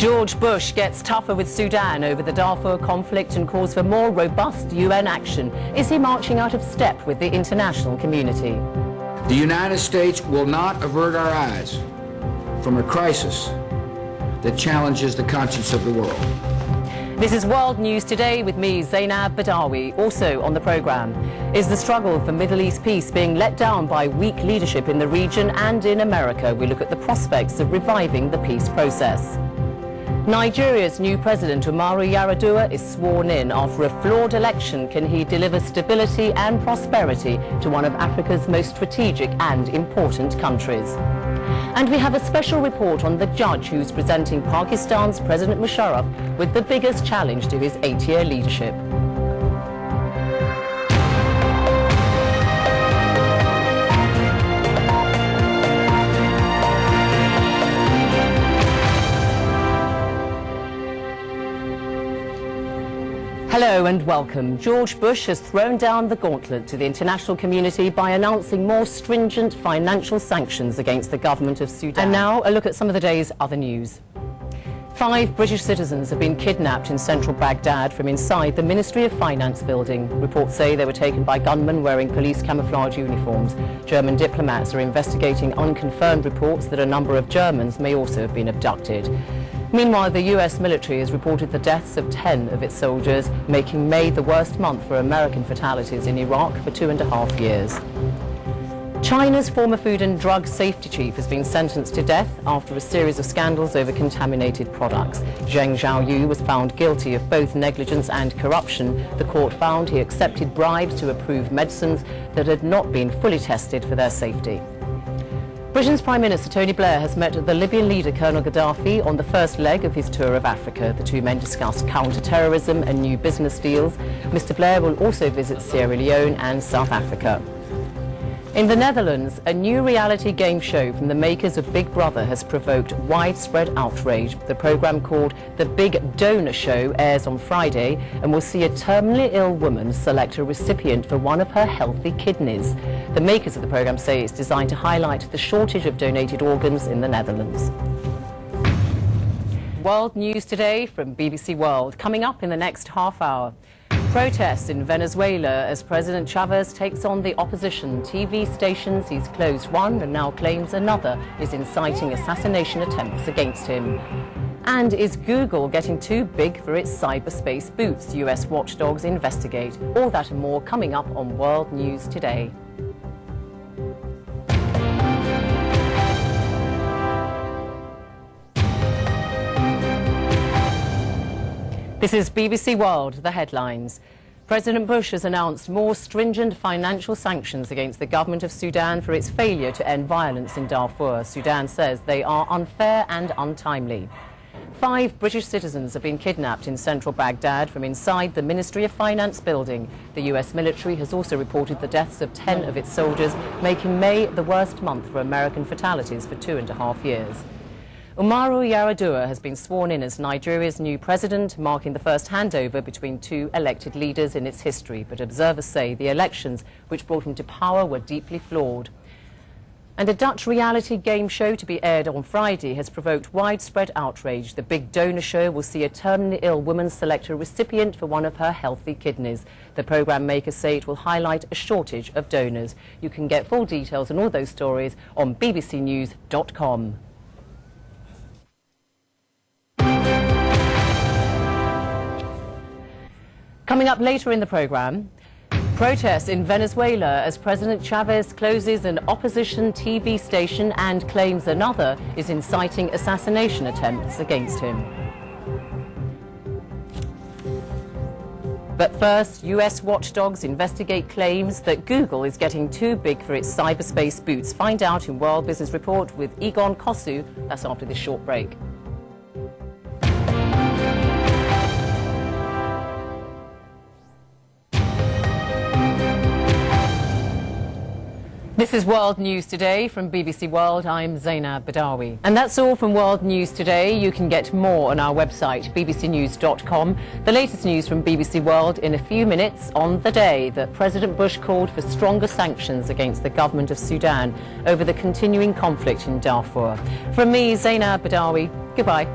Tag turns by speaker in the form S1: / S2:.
S1: George Bush gets tougher with Sudan over the Darfur conflict and calls for more robust UN action. Is he marching out of step with the international community?
S2: The United States will not avert our eyes from a crisis that challenges the conscience of the world.
S1: This is World News Today with me, Zeinab Badawi. Also on the programme, is the struggle for Middle East peace being let down by weak leadership in the region and in America? We look at the prospects of reviving the peace process. Nigeria's new president, Umaru Yar'Adua, is sworn in. After a flawed election, can he deliver stability and prosperity to one of Africa's most strategic and important countries? And we have a special report on the judge who's presenting Pakistan's President Musharraf with the biggest challenge to his 8-year leadership. Hello and welcome. George Bush has thrown down the gauntlet to the international community by announcing more stringent financial sanctions against the government of Sudan. And now a look at some of the day's other news. 5 British citizens have been kidnapped in central Baghdad from inside the Ministry of Finance building. Reports say they were taken by gunmen wearing police camouflage uniforms. German diplomats are investigating unconfirmed reports that a number of Germans may also have been abducted. Meanwhile, the US military has reported the deaths of 10 of its soldiers, making May the worst month for American fatalities in Iraq for 2.5 years. China's former food and drug safety chief has been sentenced to death after a series of scandals over contaminated products. Zheng Zhaoyu was found guilty of both negligence and corruption. The court found he accepted bribes to approve medicines that had not been fully tested for their safety. Britain's Prime Minister Tony Blair has met the Libyan leader Colonel Gaddafi on the first leg of his tour of Africa. The two men discussed counter-terrorism and new business deals. Mr Blair will also visit Sierra Leone and South Africa. In the Netherlands, a new reality game show from the makers of Big Brother has provoked widespread outrage. The programme, called The Big Donor Show, airs on Friday and will see a terminally ill woman select a recipient for one of her healthy kidneys. The makers of the programme say it's designed to highlight the shortage of donated organs in the Netherlands. World News Today from BBC World. Coming up in the next half hour. Protests in Venezuela as President Chavez takes on the opposition. TV stations he's closed one and now claims another is inciting assassination attempts against him. And is Google getting too big for its cyberspace boots? US watchdogs investigate. All that and more coming up on World News Today. This is BBC World, the headlines. President Bush has announced more stringent financial sanctions against the government of Sudan for its failure to end violence in Darfur. Sudan says they are unfair and untimely. 5 British citizens have been kidnapped in central Baghdad from inside the Ministry of Finance building. The US military has also reported the deaths of 10 of its soldiers, making May the worst month for American fatalities for 2.5 years. Umaru Yar'Adua has been sworn in as Nigeria's new president, marking the first handover between 2 elected leaders in its history. But observers say the elections which brought him to power were deeply flawed. And a Dutch reality game show to be aired on Friday has provoked widespread outrage. The Big Donor Show will see a terminally ill woman select a recipient for one of her healthy kidneys. The programme makers say it will highlight a shortage of donors. You can get full details on all those stories on bbcnews.com. Coming up later in the programme, protests in Venezuela as President Chavez closes an opposition TV station and claims another is inciting assassination attempts against him. But first, US watchdogs investigate claims that Google is getting too big for its cyberspace boots. Find out in World Business Report with Egon Kosu. That's after this short break. This is World News Today from BBC World. I'm Zeinab Badawi. And that's all from World News Today. You can get more on our website, bbcnews.com. The latest news from BBC World in a few minutes. On the day that President Bush called for stronger sanctions against the government of Sudan over the continuing conflict in Darfur. From me, Zeinab Badawi, goodbye.